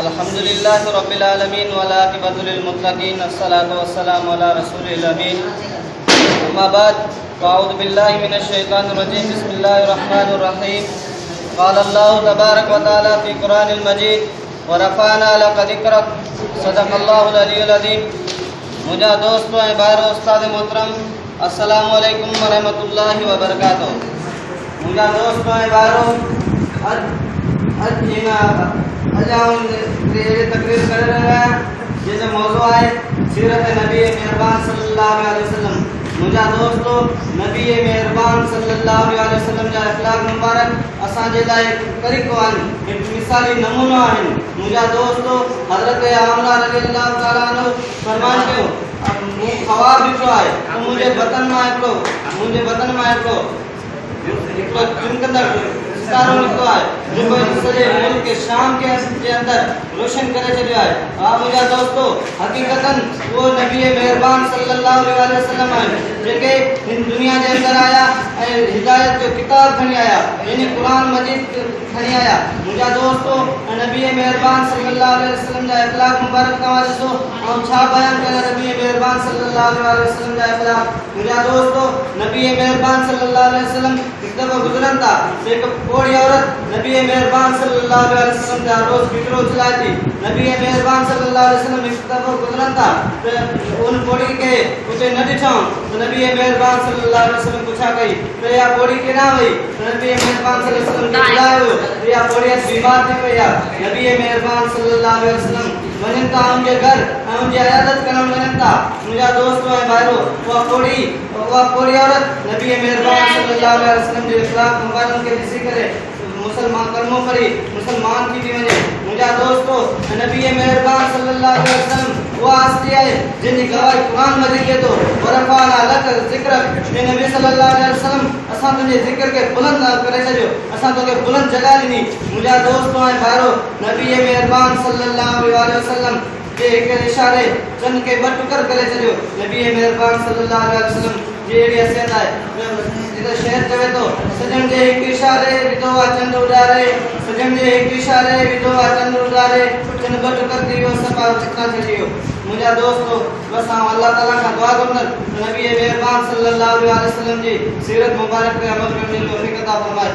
अल्हम्दुलिल्लाह रब्बिल आलमीन वल आक़िबतु लिल मुत्तक़ीन अस्सलातु वस्सलामु अला रसूलिल अमीन अम्मा बाद फ़अऊज़ु बिल्लाहि मिनश शैतानिर रजीम बिस्मिल्लाहिर रहमानिर रहीम क़ाल अल्लाहु तबारक व तआला फ़ी क़ुरानिल मजीद व रफ़अना लका ज़िक्रक सदक़ल्लाहुल अलीयुल अज़ीम। मुझे दोस्तों भाइयों उस्ताद मोहतरम अस्सलामु अलैकुम व रहमतुल्लाहि व बरकातुहू। मुझे दोस्तों भाइयों तकरीर कर रहे हैं जैसे मौजू है सीरत नबी मेहरबान सल्लल्लाहु अलैहि वसल्लम। मुझे दोस्तों नबी मेहरबान सल्लल्लाहु अलैहि वसल्लम जा अखलाक मुबारक असांजे लाइ तरीक़ो आहिनि, एक मिसाली नमूनो आहिनि। मुझे दोस्तों हज़रत आमना रज़ियल्लाहु ताला अन्हु फरमान कयो मूं ख़्वाब ॾिठो आहे त मुंहिंजे बदन मां हिकिड़ो चमकंदड़ सितारो निकितो आहे जेको सॼे मुल्क शाम के अंदर रोशन करे छॾियो आहे। हा मुंहिंजा दोस्तो हक़ीक़तन वो नबी मेहरबान सल्लल्लाहु अलैहि वसल्लम आहिनि जेके हिन दुनिया जे अंदर आया ऐं हिदायत जो किताब खणी आया, यानी क़ुरान मजीद खणी आया। मुंहिंजा दोस्तो नबी मेहरबान सल्लल्लाहु अलैहि वसल्लम जा अखलाक मुबारक तव्हां ॾिसो ऐं छा बयान कयो नबी मेहरबान सल्लल्लाहु अलैहि वसल्लम जा अखलाक। मुंहिंजा दोस्तो नबी मेहरबान सल्लल्लाहु अलैहि वसल्लम हिकु दफ़ो गुज़रनि था त हिकु कोड़ी औरत नबी मेहरबान सल्लल्लाहु अलैहि वसल्लम जा रोज़ फिक्रो चलाए थी। नबी मेहरबान सल्लल्लाहु अलैहि वसल्लम हिकु दफ़ो गुज़रनि था त उन कोड़ी खे उते न ॾिठऊं त नबी मेहरबान सल्लल्लाहु अलैहि वसल्लम पुछा कई त इहा कोड़ी केॾां वई। नबी मेहरबान सल्लल्लाहु अलैहि वसल्लम खे ॿुधायो इहा कोड़ी बीमार थी पई आहे। नबी मेहरबान सल्लल्लाहु अलैहि वसल्लम वञनि था उनजे घर ऐं उनजी इयादत करणु वञनि था। मुंहिंजा दोस्तो ऐं भाइरो उहा कोड़ी औरत नबी मेहरबान सल्लल्लाहु अलैहि वसल्लम जे अखलाक मुबारक खे ॾिसी करे मुसलमान कलमो पढ़ी मुसलमान थी वञे। मुंहिंजा दोस्तो नबी मेहरबान सल्लल्लाहु अलैहि वसल्लम उहा हस्ती आहे जिन गवाही क़ुरान मजीद ॾिए थो वरफ़अना लका ज़िक्रक। नबी सल्लल्लाहु अलैहि वसल्लम असां तुंहिंजे ज़िक्र खे बुलंद करे छॾियो, असां तोखे बुलंद जॻह ॾिनी। मुंहिंजा दोस्तो ऐं भाइरो नबी मेहरबान सल्लल्लाहु अलैहि वसल्लम जे हिकु इशारे चंद खे ॿ टुकर करे छॾियो। नबी मेहरबान सल्लल्लाहु अलैहि वसल्लम जी अहिड़ी हैसियत आहे शेर चवे थो सजन जे हिकु इशारे विधो आहे चंड उॾारे, सजन जे हिकु इशारे विधो आहे चंड उॾारे, चंड ॿ टुकर थी वियो सभु चिकना थी वियो। मुंहिंजा दोस्तो बस आउं अल्लाह ताला खां दुआ घुरंदुमि नबी मेहरबान सल्लल्लाहु अलैहि वसल्लम जी सीरत मुबारक ते अमल करण जी तौफ़ीक़ अता फरमाए।